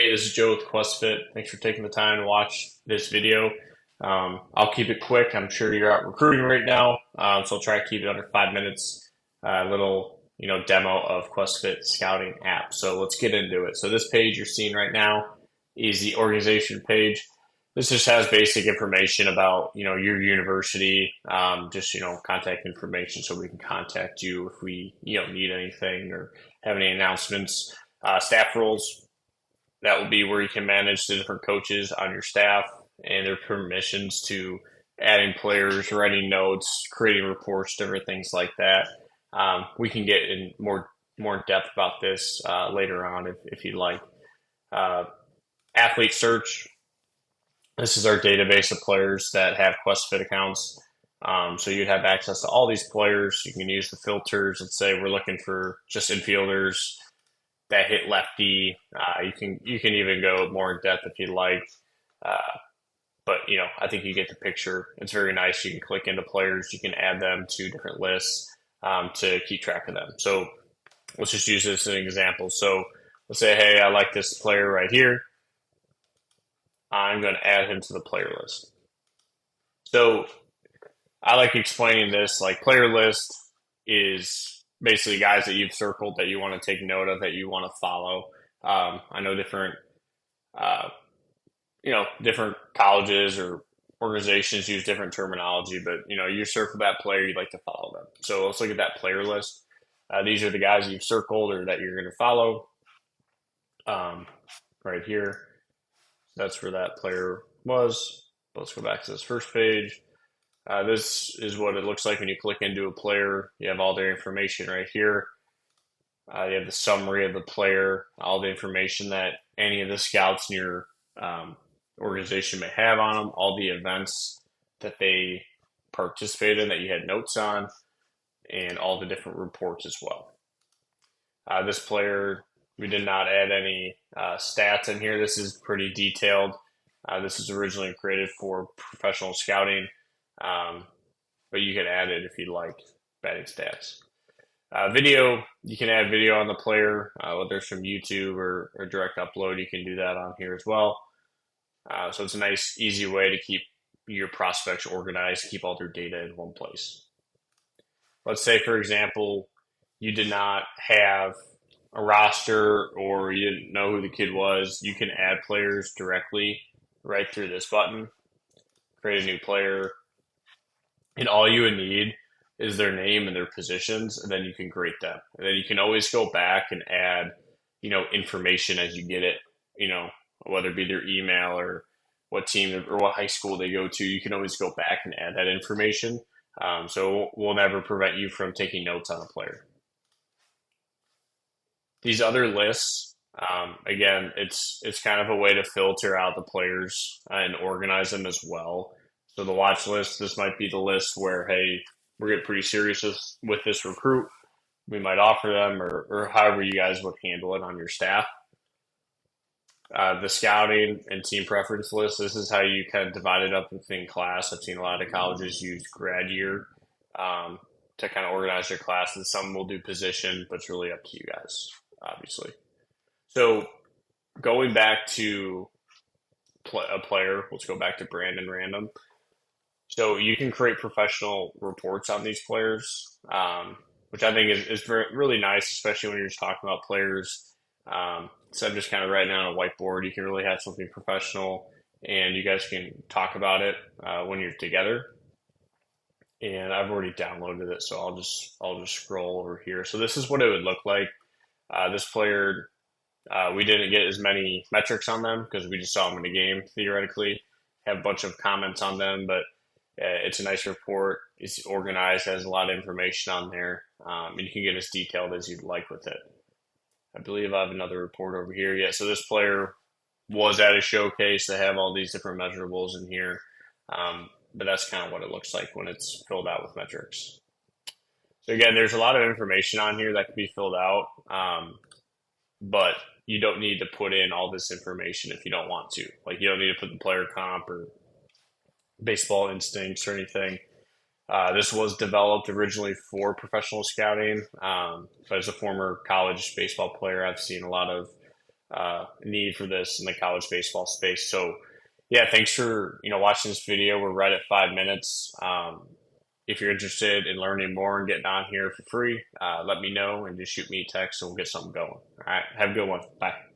Hey, this is Joe with QuestFit. Thanks for taking the time to watch this video. I'll keep it quick. I'm sure you're out recruiting right now, so I'll try to keep it under 5 minutes. Little, demo of QuestFit scouting app. So let's get into it. So this page you're seeing right now is the organization page. This just has basic information about, your university, contact information so we can contact you if we, need anything or have any announcements. Staff roles, that will be where you can manage the different coaches on your staff and their permissions to adding players, writing notes, creating reports, different things like that. We can get in more depth about this later on if you'd like. Uh, Athlete search. This is our database of players that have QuestFit accounts. So you'd have access to all these players. You can use the filters. Let's say we're looking for just infielders that hit lefty. You can even go more in depth if you like. Uh, but I think you get the picture. It's very nice. You can click into players. You can add them to different lists to keep track of them. So let's just use this as an example. So let's say, hey, I like this player right here. I'm going to add him to the player list. So I like explaining this. Like, player list is basically guys that you've circled that you want to take note of, that you want to follow. I know uh, different colleges or organizations use different terminology, but you circle that player, you'd like to follow them. So let's look at that player list. These are the guys you've circled or that you're going to follow. Right here, that's where that player was. Let's go back to this first page. This is what it looks like when you click into a player. You have all their information right here. You have the summary of the player, all the information that any of the scouts in your organization may have on them, all the events that they participated in that you had notes on, and all the different reports as well. This player, we did not add any stats in here. This is pretty detailed. This is originally created for professional scouting, but you can add it if you'd like, batting stats. Video, you can add video on the player, whether it's from YouTube or direct upload. You can do that on here as well. So it's a nice, easy way to keep your prospects organized, keep all their data in one place. Let's say, for example, you did not have a roster or you didn't know who the kid was. You can add players directly right through this button, create a new player, and all you would need is their name and their positions, and then you can grade them. And then you can always go back and add, information as you get it, whether it be their email or what team or what high school they go to. You can always go back and add that information. So we'll never prevent you from taking notes on a player. These other lists, again, it's kind of a way to filter out the players and organize them as well. So the watch list, this might be the list where, hey, we're getting pretty serious with this recruit. We might offer them or however you guys would handle it on your staff. The scouting and team preference list, this is how you kind of divide it up within class. I've seen a lot of colleges use grad year to kind of organize their classes. Some will do position, but it's really up to you guys, obviously. So going back to a player, let's go back to Brandon Random. So you can create professional reports on these players, which I think is really nice, especially when you're just talking about players. So I'm just kind of writing on a whiteboard. You can really have something professional, and you guys can talk about it when you're together. And I've already downloaded it, so I'll just scroll over here. So this is what it would look like. This player, we didn't get as many metrics on them because we just saw them in a game, theoretically. Have a bunch of comments on them, but it's a nice report. It's organized, has a lot of information on there, and you can get as detailed as you'd like with it. I believe I have another report over here. Yeah, so this player was at a showcase. They have all these different measurables in here, but that's kind of what it looks like when it's filled out with metrics. So again, there's a lot of information on here that can be filled out, but you don't need to put in all this information if you don't want to. Like, you don't need to put the player comp or baseball instincts or anything. This was developed originally for professional scouting, but as a former college baseball player, I've seen a lot of need for this in the college baseball space. So, yeah, thanks for watching this video. We're right at 5 minutes. If you're interested in learning more and getting on here for free, let me know and just shoot me a text and we'll get something going. All right, have a good one. Bye.